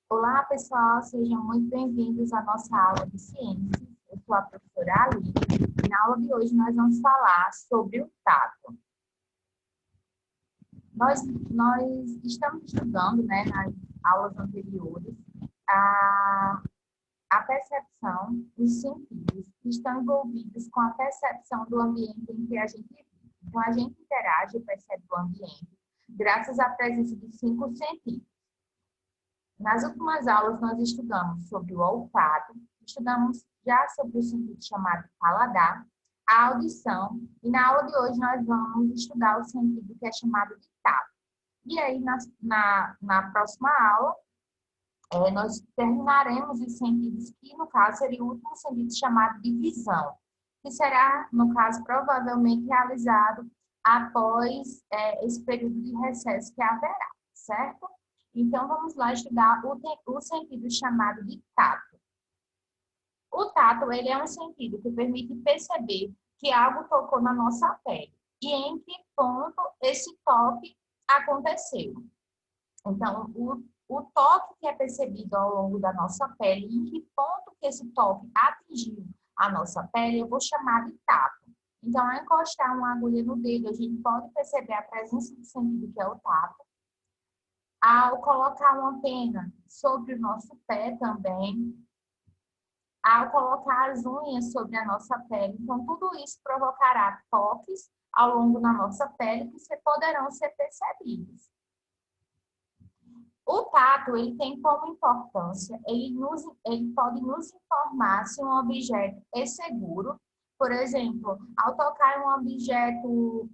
Olá, pessoal, sejam muito bem-vindos à nossa aula de ciências. Eu sou a professora Aline e na aula de hoje nós vamos falar sobre o tato. Nós estamos estudando, nas aulas anteriores, a, a percepção dos sentidos que estão envolvidos com a percepção do ambiente em que a gente vive. Então, a gente interage e percebe o ambiente graças à presença de 5 sentidos. Nas últimas aulas, nós estudamos sobre o olfato, estudamos já sobre o sentido chamado paladar, a audição, e na aula de hoje nós vamos estudar o sentido que é chamado de tato. E aí, na próxima aula, nós terminaremos os sentidos que, no caso, seria o último sentido chamado de visão, que será, no caso, provavelmente realizado após esse período de recesso que haverá, certo? Então, vamos lá estudar o sentido chamado de tato. O tato, ele é um sentido que permite perceber que algo tocou na nossa pele e em que ponto esse toque aconteceu. Então, o toque que é percebido ao longo da nossa pele e em que ponto que esse toque atingiu a nossa pele, eu vou chamar de tato. Então, ao encostar uma agulha no dedo, a gente pode perceber a presença do sentido que é o tato. Ao colocar uma pena sobre o nosso pé também, ao colocar as unhas sobre a nossa pele. Então, tudo isso provocará toques ao longo da nossa pele que poderão ser percebidos. O tato, ele tem como importância, ele pode nos informar se um objeto é seguro. Por exemplo, ao tocar um objeto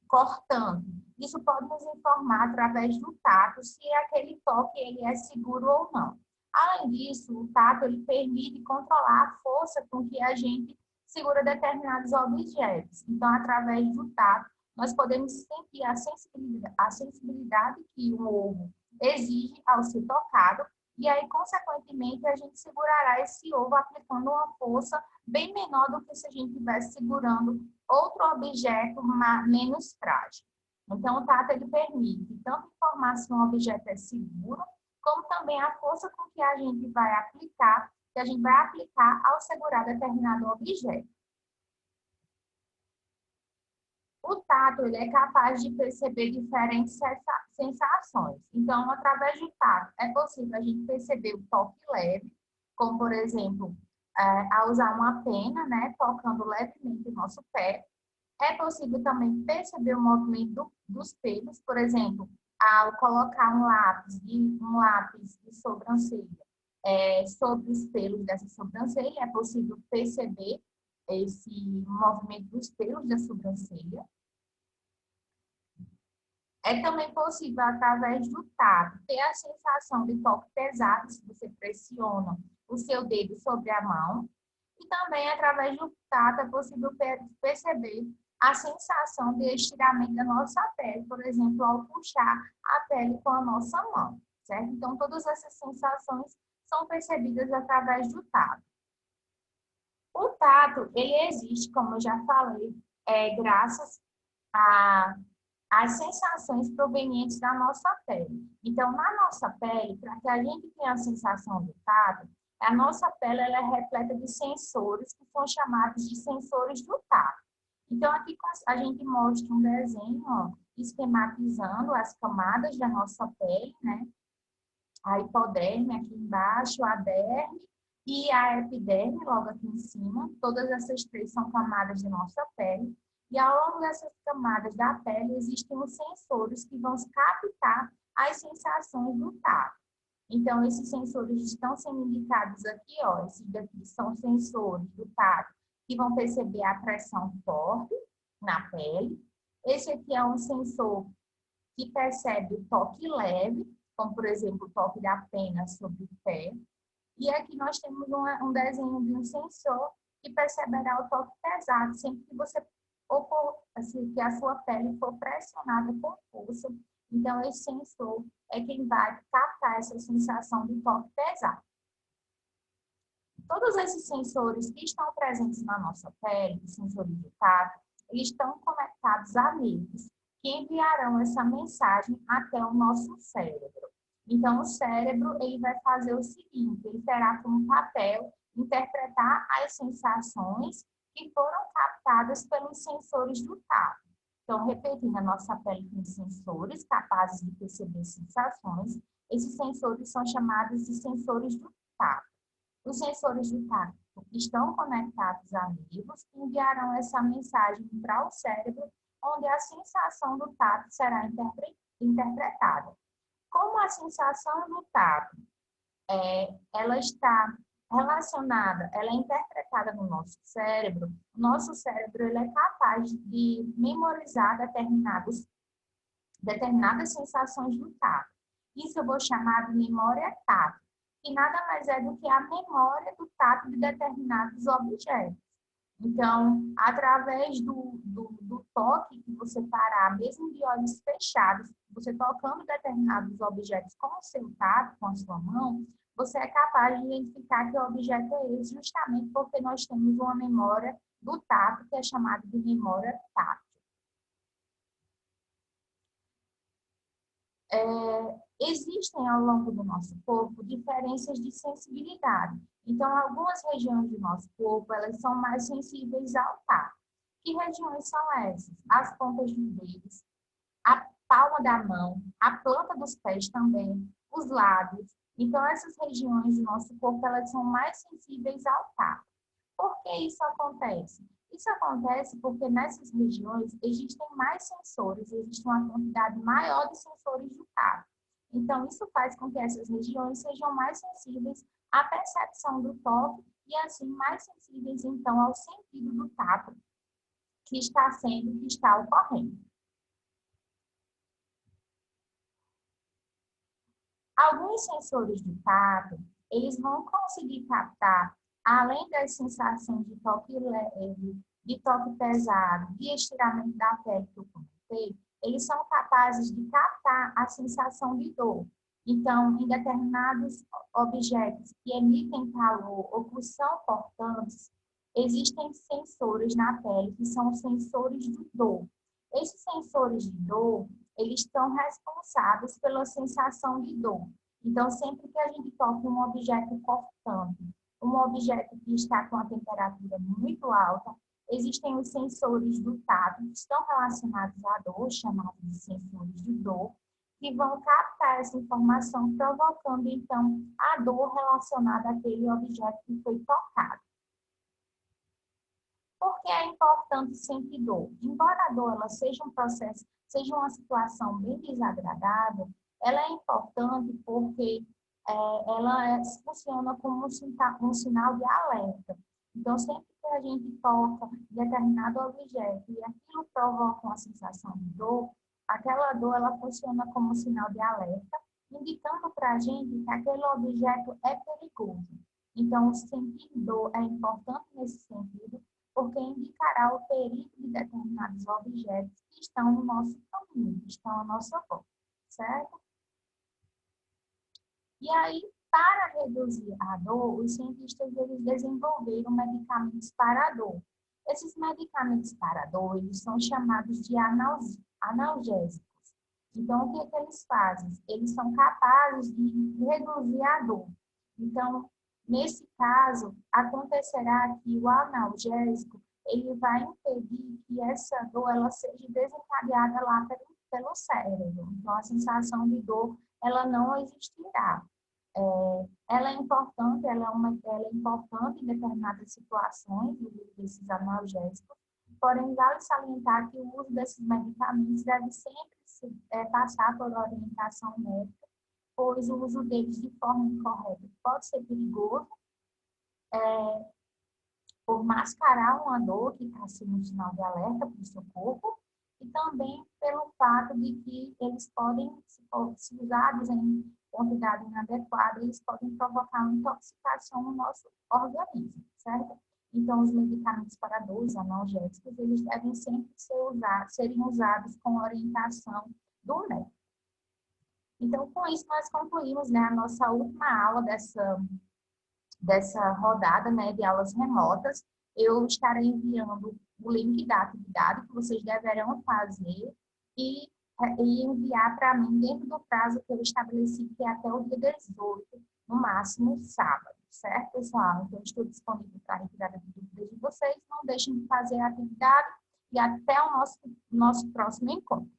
cortando, isso pode nos informar através do tato se aquele toque ele é seguro ou não. Além disso, o tato ele permite controlar a força com que a gente segura determinados objetos. Então, através do tato, nós podemos sentir a sensibilidade que o ovo exige ao ser tocado, e aí, consequentemente, a gente segurará esse ovo aplicando uma força bem menor do que se a gente estivesse segurando outro objeto menos frágil. Então, o tato ele permite tanto informar se um objeto é seguro, como também a força com que a gente vai aplicar, ao segurar determinado objeto. O tato ele é capaz de perceber diferentes sensações. Então, através do tato, é possível a gente perceber o toque leve, como, por exemplo, ao usar uma pena, tocando levemente o nosso pé. É possível também perceber o movimento dos pelos, por exemplo, ao colocar um lápis de sobrancelha sobre os pelos dessa sobrancelha, é possível perceber esse movimento dos pelos da sobrancelha. É também possível, através do tato, ter a sensação de toque pesado, se você pressiona o seu dedo sobre a mão. E também, através do tato, é possível perceber a sensação de estiramento da nossa pele, por exemplo, ao puxar a pele com a nossa mão, certo? Então, todas essas sensações são percebidas através do tato. O tato, ele existe, como eu já falei, graças às sensações provenientes da nossa pele. Então, na nossa pele, para que a gente tenha a sensação do tato, a nossa pele ela é repleta de sensores que são chamados de sensores do tato. Então, aqui a gente mostra um desenho, esquematizando as camadas da nossa pele, A hipoderme aqui embaixo, a derme e a epiderme logo aqui em cima. Todas essas três são camadas da nossa pele. E ao longo dessas camadas da pele existem os sensores que vão captar as sensações do tato. Então, esses sensores estão sendo indicados aqui, esses daqui são sensores do tato que vão perceber a pressão forte na pele. Esse aqui é um sensor que percebe o toque leve, como, por exemplo, o toque da pena sobre o pé. E aqui nós temos um desenho de um sensor que perceberá o toque pesado sempre que que a sua pele for pressionada com força. Então, esse sensor é quem vai captar essa sensação de toque pesado. Todos esses sensores que estão presentes na nossa pele, os sensores de tato, eles estão conectados a nervos que enviarão essa mensagem até o nosso cérebro. Então, o cérebro ele vai fazer o seguinte, ele terá como papel interpretar as sensações que foram captadas pelos sensores do tato. Então, repetindo, a nossa pele tem sensores capazes de perceber sensações. Esses sensores são chamados de sensores do tato. Os sensores do tato estão conectados a nervos que enviarão essa mensagem para o cérebro, onde a sensação do tato será interpretada. Como a sensação do tato ela está relacionada, ela é interpretada no nosso cérebro, o nosso cérebro ele é capaz de memorizar determinadas sensações do tato. Isso eu vou chamar de memória tátil, que nada mais é do que a memória do tato de determinados objetos. Então, através do toque que você parar, mesmo de olhos fechados, você tocando determinados objetos com o seu tato, com a sua mão, você é capaz de identificar que objeto é esse, justamente porque nós temos uma memória do tato, que é chamada de memória tátil. Existem ao longo do nosso corpo diferenças de sensibilidade. Então, algumas regiões do nosso corpo, elas são mais sensíveis ao tato. Que regiões são essas? As pontas dos dedos, a palma da mão, a planta dos pés também, os lábios. Então, essas regiões do nosso corpo, elas são mais sensíveis ao tato. Por que isso acontece? Isso acontece porque nessas regiões existem mais sensores, existe uma quantidade maior de sensores do tato. Então, isso faz com que essas regiões sejam mais sensíveis à percepção do toque e, assim, mais sensíveis, então, ao sentido do tato que está ocorrendo. Alguns sensores do tato, eles vão conseguir captar, além das sensações de toque leve, de toque pesado, de estiramento da pele que eu comentei, eles são capazes de captar a sensação de dor. Então, em determinados objetos que emitem calor ou que são cortantes, existem sensores na pele que são sensores de dor. Esses sensores de dor, eles estão responsáveis pela sensação de dor. Então, sempre que a gente toca um objeto cortante, um objeto que está com a temperatura muito alta, existem os sensores do tato que estão relacionados à dor, chamados de sensores de dor, que vão captar essa informação, provocando, então, a dor relacionada àquele objeto que foi tocado. Por que é importante sentir dor? Embora a dor ela seja um processo, seja uma situação bem desagradável, ela é importante porque ela funciona como um sinal de alerta. Então, sempre que a gente toca determinado objeto e aquilo provoca uma sensação de dor, aquela dor ela funciona como um sinal de alerta, indicando para a gente que aquele objeto é perigoso. Então, sentir dor é importante nesse sentido, porque indicará o perigo de determinados objetos que estão no nosso caminho, que estão à nossa volta, certo? E aí, para reduzir a dor, os cientistas eles desenvolveram medicamentos para a dor. Esses medicamentos para a dor, eles são chamados de analgésicos. Então, o que é que eles fazem? Eles são capazes de reduzir a dor. Então, nesse caso, acontecerá que o analgésico ele vai impedir que essa dor ela seja desencadeada lá pelo cérebro. Então, a sensação de dor ela não existirá. Ela é importante, ela é importante em determinadas situações, desses analgésicos, porém, vale salientar que o uso desses medicamentos deve sempre passar por orientação médica, pois o uso deles de forma incorreta pode ser perigoso, por mascarar uma dor que está sendo um sinal de alerta para o seu corpo, e também pelo fato de que eles podem, se usados em quantidade inadequada, eles podem provocar uma intoxicação no nosso organismo, certo? Então, os medicamentos para dor, os analgésicos, eles devem sempre serem usados com orientação do médico. Então, com isso, nós concluímos, né, a nossa última aula dessa rodada, né, de aulas remotas. Eu estarei enviando o link da atividade que vocês deverão fazer e e enviar para mim dentro do prazo que eu estabeleci, que é até o dia 18, no máximo sábado, certo, pessoal? Então, estou disponível para a retirada de dúvidas de vocês. Não deixem de fazer a atividade e até o nosso próximo encontro.